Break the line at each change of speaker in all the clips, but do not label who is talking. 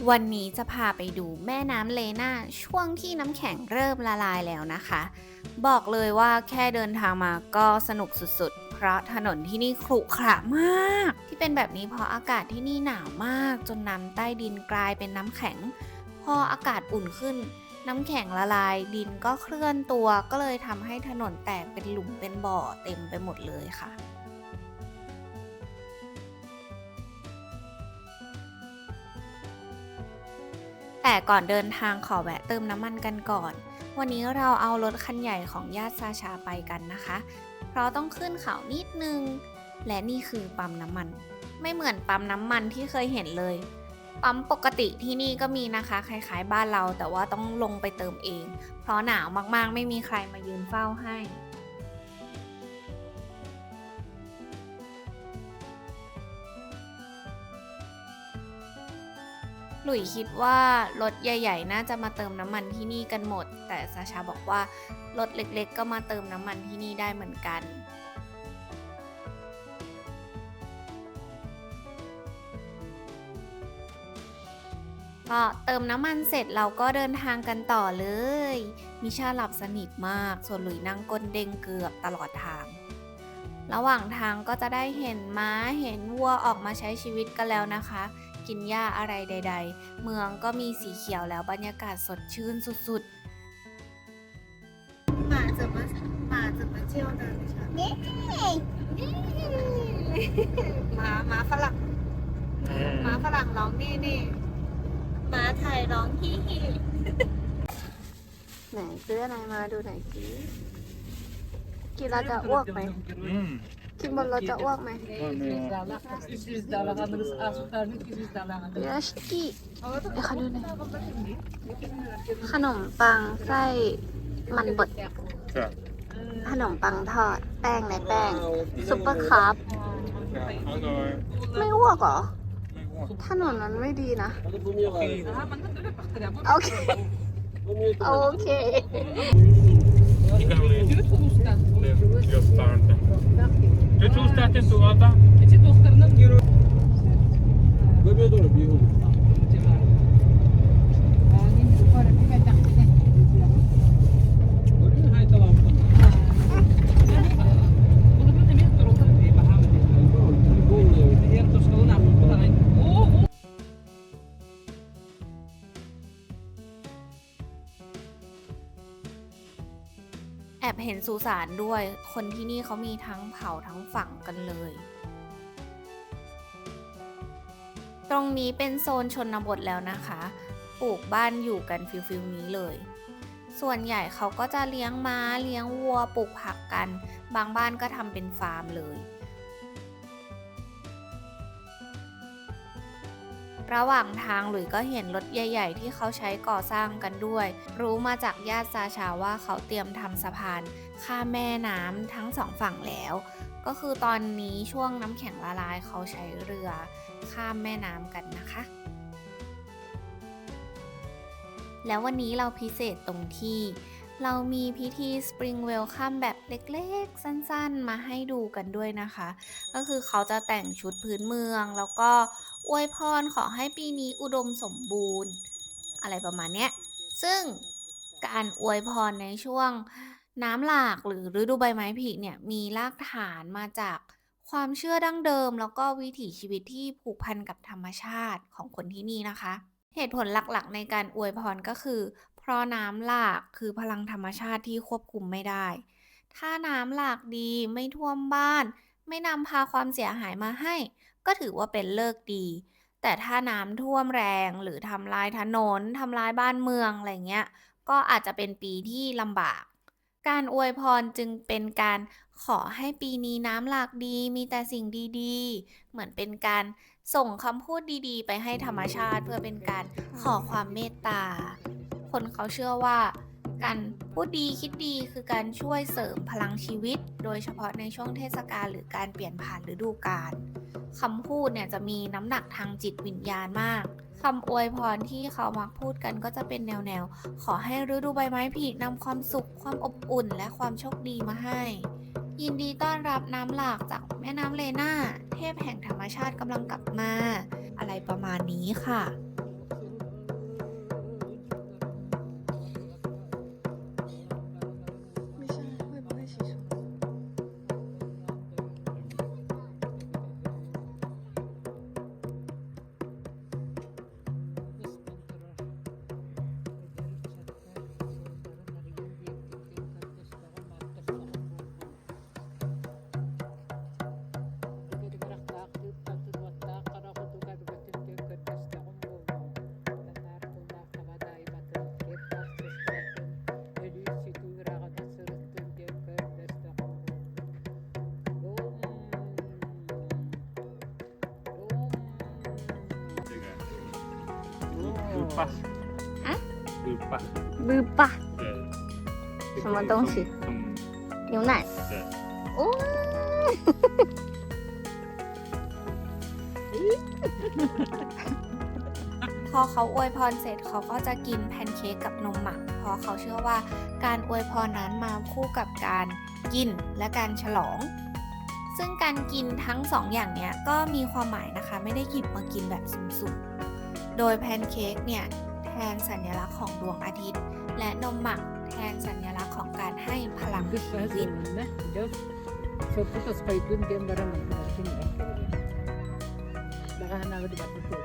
วันนี้จะพาไปดูแม่น้ำเลน่าช่วงที่น้ำแข็งเริ่มละลายแล้วนะคะ บอกเลยว่าแค่เดินทางมาก็สนุกสุดๆ เพราะถนนที่นี่ขรุขระมาก ที่เป็นแบบนี้เพราะอากาศที่นี่หนาวมากจนน้ำใต้ดินกลายเป็นน้ำแข็ง พออากาศอุ่นขึ้นน้ำแข็งละลายดินก็เคลื่อนตัวก็เลยทำให้ถนนแตกเป็นหลุมเป็นบ่อเต็มไปหมดเลยค่ะ แต่ก่อนเดินทางขอแวะเติมน้ำมันกันก่อน วันนี้เราเอารถคันใหญ่ของญาติซาชาไปกันนะคะ เพราะต้องขึ้นเขานิดนึง และนี่คือปั๊มน้ำมัน ไม่เหมือนปั๊มน้ำมันที่เคยเห็นเลย ปั๊มปกติที่นี่ก็มีนะคะคล้ายๆบ้านเราแต่ว่าต้องลงไปเติมเอง เพราะหนาวมากๆไม่มีใครมายืนเฝ้าให้ หลุยคิดว่ารถใหญ่ๆน่าจะมาเติมน้ำมันที่นี่กันหมด แต่ซาชาบอกว่ารถเล็กๆก็มาเติมน้ำมันที่นี่ได้เหมือนกันพอเติมน้ำมันเสร็จเราก็เดินทางกันต่อเลยมิชาหลับสนิทมากส่วนหลุยนั่งก้นเด้งเกือบตลอดทางระหว่างทางก็จะได้เห็นม้าเห็นวัวออกมาใช้ชีวิตกันแล้วนะคะกินหญ้าอะไรใดๆเมืองก็มีสีเขียวแล้วบรรยากาศสดชื่นสุด
马怎么叫呢？马ฝรั่งม้าฝรั่งร้องนี่ม้าไทยร้องฮิฮิไหนซื้ออะไรมาดูหน่อยสิกินแล้วจะอ้วกไหมกินบนรถจะอ้วกไหมยาชิกิเดี๋ยวเขาดูหน่อยขนมปังไส้มันบดขนมปังทอดแป้งในแป้งซุปเปอร์คัพไม่อ้วกเหรอถนนนั้นไม่ดีนะโอเคโอเค
Ik kan alleen. Yok starten. Dit hoe staat in Toyota?
ๆแอบเห็นสุสานด้วยคนที่นี่เขามีทั้งเผาทั้งฝังกันเลยตรงนี้เป็นโซนชนบทแล้วนะคะปลูกบ้านอยู่กันฟิลนี้เลยส่วนใหญ่เขาก็จะเลี้ยงม้าเลี้ยงวัวปลูกผักกันบางบ้านก็ทำเป็นฟาร์มเลยระหว่างทางหลุยก็เห็นรถใหญ่ๆที่เขาใช้ก่อสร้างกันด้วยรู้มาจากญาติซาชาว่าเขาเตรียมทำสะพานข้ามแม่น้ำทั้งสองฝั่งแล้วก็คือตอนนี้ช่วงน้ำแข็งละลายเขาใช้เรือข้ามแม่น้ำกันนะคะแล้ววันนี้เราพิเศษตรงที่เรามีพิธี Spring Welcome แบบเล็กๆสั้นๆมาให้ดูกันด้วยนะคะก็คือเขาจะแต่งชุดพื้นเมืองแล้วก็อวยพรขอให้ปีนี้อุดมสมบูรณ์อะไรประมาณเนี้ยซึ่งการอวยพรในช่วงน้ำหลากหรือฤดูใบไม้ผลิเนี่ยมีรากฐานมาจากความเชื่อดั้งเดิมแล้วก็วิถีชีวิตที่ผูกพันกับธรรมชาติของคนที่นี่นะคะเหตุผลหลักๆในการอวยพรก็คือเพราะน้ำหลากคือพลังธรรมชาติที่ควบคุมไม่ได้ถ้าน้ำหลากดีไม่ท่วมบ้านไม่นำพาความเสียหายมาให้ก็ถือว่าเป็นฤกษ์ดีแต่ถ้าน้ำท่วมแรงหรือทำลายถนนทำลายบ้านเมืองอะไรเงี้ยก็อาจจะเป็นปีที่ลำบากการอวยพรจึงเป็นการขอให้ปีนี้น้ำหลากดีมีแต่สิ่งดีๆเหมือนเป็นการส่งคำพูดดีๆไปให้ธรรมชาติเพื่อเป็นการขอความเมตตาคนเขาเชื่อว่าการพูดดีคิดดีคือการช่วยเสริมพลังชีวิตโดยเฉพาะในช่วงเทศกาลหรือการเปลี่ยนผ่านฤดูกาลคำพูดเนี่ยจะมีน้ำหนักทางจิตวิญญาณมากคำอวยพรที่เขามักพูดกันก็จะเป็นแนวขอให้ฤดูใบไม้ผลินำความสุขความอบอุ่นและความโชคดีมาให้ยินดีต้อนรับน้ำหลากจากแม่น้ำเลน่าเทพแห่งธรรมชาติกำลังกลับมาอะไรประมาณนี้ค่ะ
Bupas.
ฮะ
Bupas.
บือปะ
Yeah.
什么东西 牛奶
Yeah.
โอ้
พอเขาอวยพรเสร็จเขาก็จะกินแพนเค้กกับนมหมักเพราะเขาเชื่อว่าการอวยพรนั้นมาคู่กับการกินและการฉลอง ซึ่งการกินทั้งสองอย่างเนี้ยก็มีความหมายนะคะไม่ได้หยิบมากินแบบสุ่มๆโดยแพนเค้กเนี่ยแทนสัญลักษณ์ของดวงอาทิตย์ และนมหมักแทนสัญลักษณ์ของการให้พลังชีวิต
Sopita spaitun dia barang macam ni. Dah nak ada dapat tu.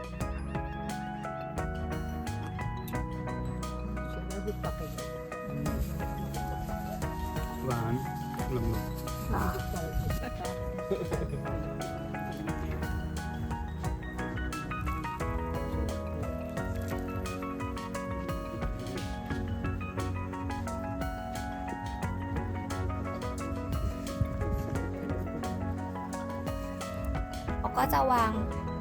Saya ada pakai.
Hwan, lemon.
เหรอ
เขาก็จะวาง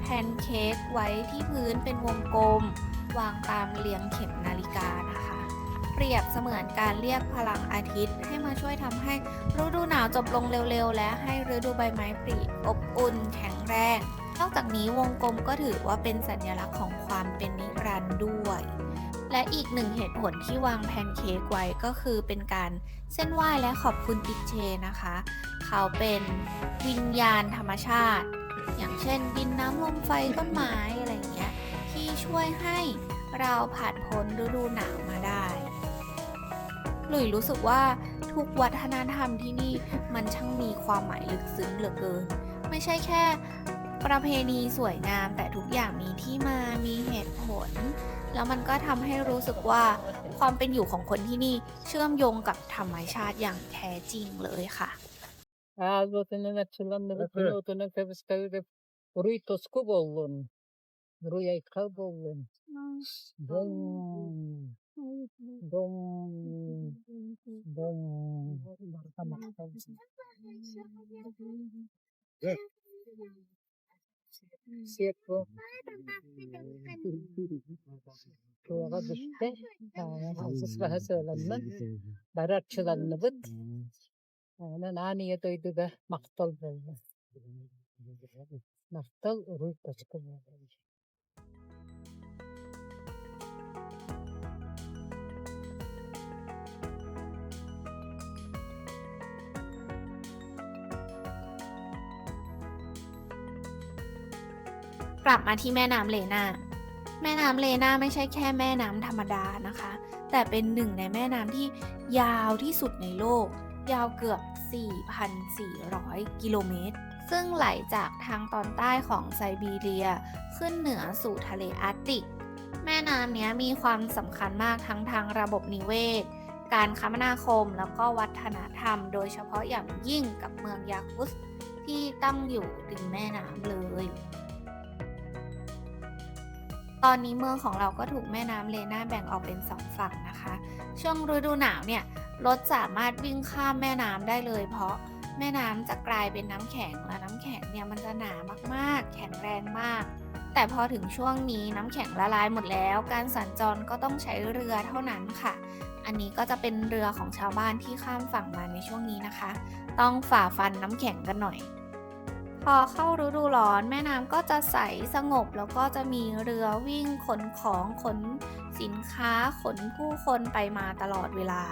แพนเค้กไว้ที่พื้นเป็นวงกลม วางตามเรียงเข็มนาฬิกานะคะ เปรียบเสมือนการเรียกพลังอาทิตย์ให้มาช่วยทำให้ฤดูหนาวจบลงเร็วๆ และให้ฤดูใบไม้ผลิอบอุ่นแข็งแรง นอกจากนี้วงกลมก็ถือว่าเป็นสัญลักษณ์ของความเป็นนิรันดร์ด้วย และอีกหนึ่งเหตุผลที่วางแพนเค้กไว้ก็คือเป็นการเส้นไหว้และขอบคุณติเชนะคะ เขาเป็นวิญญาณธรรมชาติ อย่างเช่นดินน้ำลมไฟต้นไม้อะไรอย่างเงี้ยที่ช่วยให้เราผ่านพ้นฤดูหนาวมาได้ หลุยรู้สึกว่าทุกวัฒนธรรมที่นี่มันช่างมีความหมายลึกซึ้งเหลือเกิน ไม่ใช่แค่ประเพณีสวยงามแต่ทุกอย่างมีที่มามีเหตุผล แล้วมันก็ทำให้รู้สึกว่าความเป็นอยู่ของคนที่นี่เชื่อมโยงกับธรรมชาติอย่างแท้จริงเลยค่ะ
Albatının açılanları pilotuna kavuştuğu Rui tosku bollun. Rui aykal bollun. Dom. Dom. Dom. Tamam. Siyet bu. Tuğla düştü. Hazır ve hazırlanma. Baratçılanma bıt. Naniye doydu da maktal böyle. Maktal ruh taşkı böyle.
กลับมาที่แม่น้ำเลนา แม่น้ำเลนาไม่ใช่แค่แม่น้ำธรรมดานะคะ แต่เป็นหนึ่งในแม่น้ำที่ยาวที่สุดในโลก ยาวเกือบ 4,400 กิโลเมตร ซึ่งไหลจากทางตอนใต้ของไซบีเรียขึ้นเหนือสู่ทะเลอาร์กติก แม่น้ำนี้มีความสำคัญมากทั้งทางระบบนิเวศ การคมนาคมแล้วก็วัฒนธรรม โดยเฉพาะอย่างยิ่งกับเมืองยาคุสที่ตั้งอยู่ริมแม่น้ำเลย ตอนนี้เมืองของเราก็ถูกแม่น้ำเลนาแบ่งออกเป็น2ฝั่งนะคะ ช่วงฤดูหนาวเนี่ยรถสามารถวิ่งข้ามแม่น้ำได้เลย เพราะแม่น้ำจะกลายเป็นน้ำแข็งและน้ำแข็งเนี่ยมันจะหนามากๆแข็งแรงมาก แต่พอถึงช่วงนี้น้ำแข็งละลายหมดแล้ว การสัญจรก็ต้องใช้เรือเท่านั้นค่ะ อันนี้ก็จะเป็นเรือของชาวบ้านที่ข้ามฝั่งมาในช่วงนี้นะคะ ต้องฝ่าฟันน้ำแข็งกันหน่อย พอเข้าฤดูร้อนแม่น้ำก็จะใสสงบแล้วก็จะมีเรือวิ่งขนของขนสินค้าขนผู้คนไปมาตลอดเวลา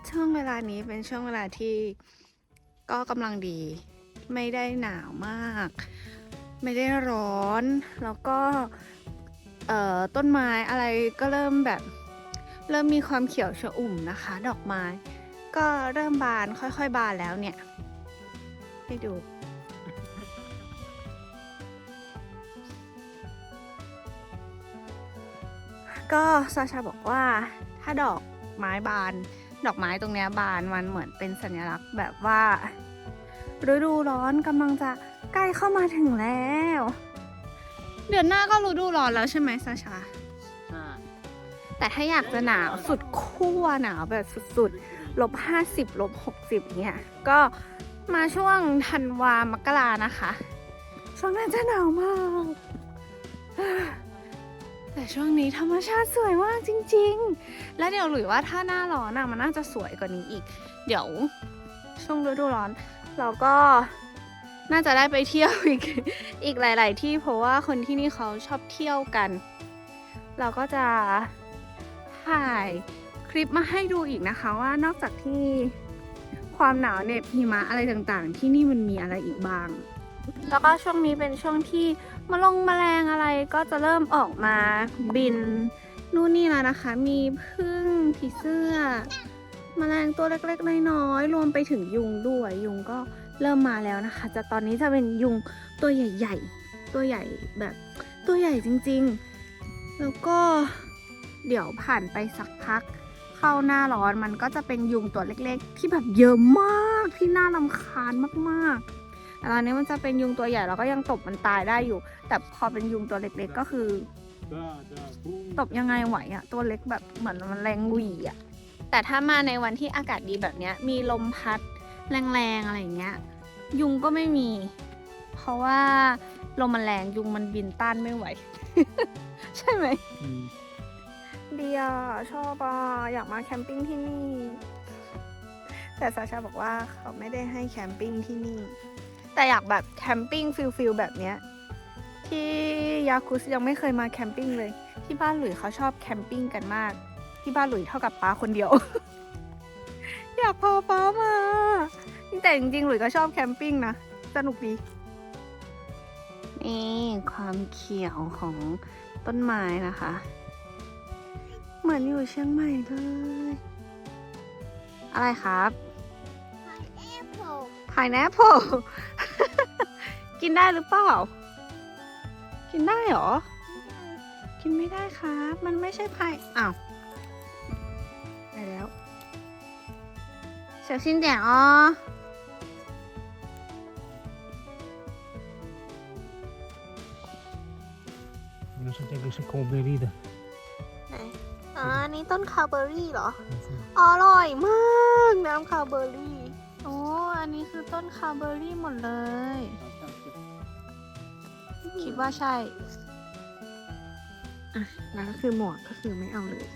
ช่วงเวลานี้เป็นช่วงเวลาที่ก็กำลังดี ไม่ได้หนาวมาก ไม่ได้ร้อน แล้วก็ต้นไม้อะไรก็เริ่มมีความเขียวชอุ่มนะคะ ดอกไม้ก็เริ่มบานค่อยๆบานแล้วเนี่ยให้ดู ก็ซาชาบอกว่าถ้าดอกไม้บานดอกไม้ตรงเนี้ยบานมันเหมือนเป็นสัญลักษณ์แบบว่าฤดูร้อนกำลังจะใกล้เข้ามาถึงแล้ว เดือนหน้าก็ฤดูร้อนแล้วใช่ไหมซาชาแต่ถ้าอยากจะหนาวสุดขั้วหนาวแบบสุดๆ-50 -60 เนี่ยก็ มาช่วงธันวามกรานะคะ ช่วงนั้นจะหนาวมาก แต่ช่วงนี้ธรรมชาติสวยมากจริงๆ และเดี๋ยวหลุยว่าถ้าหน้าร้อนมันน่าจะสวยกว่านี้อีก เดี๋ยวช่วงฤดูร้อน เราก็น่าจะได้ไปเที่ยวอีกหลาย ๆ ที่เพราะว่าคนที่นี่เขาชอบเที่ยวกัน เราก็จะถ่ายคลิปมาให้ดูอีกนะคะว่านอกจากที่ความหนาวเหน็บหิมะอะไรต่างๆ ที่นี่มันมีอะไรอีกบ้าง แล้วก็ช่วงนี้เป็นช่วงที่แมลงอะไรก็จะเริ่มออกมาบินนู่นนี่แล้วนะคะ มีผึ้งผีเสื้อแมลงตัวเล็กๆน้อยๆรวมไปถึงยุงด้วยยุงก็เริ่มมาแล้วนะคะตอนนี้จะเป็นยุงตัวใหญ่ๆตัวใหญ่แบบตัวใหญ่จริงๆแล้วก็เดี๋ยวผ่านไปสักพักเข้าหน้าร้อนมันก็จะเป็นยุงตัวเล็กๆที่แบบเยอะมากที่น่ารำคาญมากๆตอนนี้มันจะเป็นยุงตัวใหญ่เราก็ยังตบมันตายได้อยู่แต่พอเป็นยุงตัวเล็กๆก็คือตบยังไงไหวอะตัวเล็กแบบเหมือนมันแรงหวีอะแต่ถ้ามาในวันที่อากาศดีแบบนี้มีลมพัดแรงๆอะไรอย่างเงี้ยยุงก็ไม่มีเพราะว่าลมมันแรงยุงมันบินต้านไม่ไหว ใช่ไหมเดียชอบอยากมาแคมปิ้งที่นี่ แต่ซาชาบอกว่าเขาไม่ได้ให้แคมปิ้งที่นี่แต่อยากแบบแคมปิ้งฟิลแบบเนี้ยที่ยาคุสยังไม่เคยมาแคมปิ้งเลยที่บ้านหลุยเขาชอบแคมปิ้งกันมากที่บ้านหลุยเท่ากับป้าคนเดียว อยากพาป้ามาแต่จริงๆหลุยก็ชอบแคมปิ้งนะสนุกดีนี่ความเขียวของต้นไม้นะคะ เหมือนอยู่เชียงใหม่เลยอะไรครับPineapple กินได้หรือเปล่ากินได้เหรอกินไม่ได้ครับมันไม่ใช่อ้าวไปแล้ว小心点哦
你说这个是狗贝利的
อันนี้ต้นคาร์เบอรี่เหรออร่อยมากน้ำคาร์เบอรี่โอ้อันนี้คือต้นคาร์เบอรี่หมดเลยคิดว่าใช่อ่ะแล้วก็คือหมวกก็คือไม่เอาเลย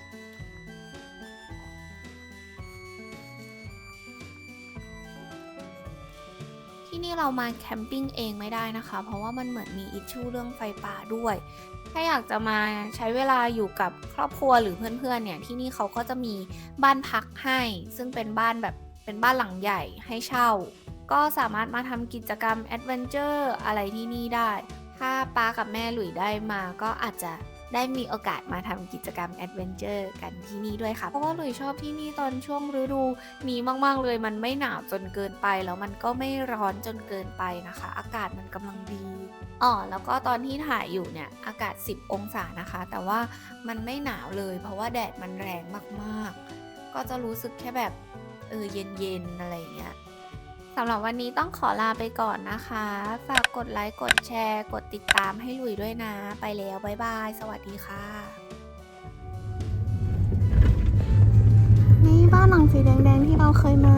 ที่นี่เรามาแคมปิ้งเองไม่ได้นะคะเพราะว่ามันเหมือนมีอิชชูเรื่องไฟป่าด้วยถ้าอยากจะมาใช้เวลาอยู่กับครอบครัวหรือเพื่อนๆเนี่ยที่นี่เขาก็จะมีบ้านพักให้ซึ่งเป็นบ้านแบบเป็นบ้านหลังใหญ่ให้เช่าก็สามารถมาทำกิจกรรมแอดเวนเจอร์อะไรที่นี่ได้ถ้าป้ากับแม่หลุยได้มาก็อาจจะได้มีโอกาสมาทำกิจกรรมแอดเวนเจอร์กันที่นี่ด้วยค่ะเพราะว่าหลุยชอบที่นี่ตอนช่วงฤดูนี้มากๆเลยมันไม่หนาวจนเกินไปแล้วมันก็ไม่ร้อนจนเกินไปนะคะอากาศมันกำลังดีแล้วก็ตอนที่ถ่ายอยู่เนี่ยอากาศ10 องศานะคะแต่ว่ามันไม่หนาวเลยเพราะว่าแดดมันแรงมากๆก็จะรู้สึกแค่แบบเย็นๆอะไรอย่างเงี้ยสำหรับวันนี้ต้องขอลาไปก่อนนะคะฝากกดไลค์กดแชร์กดติดตามให้หลุยด้วยนะไปแล้วบ๊ายบายสวัสดีค่ะ
นี่บ้านหลังสีแดงๆที่เราเคยมา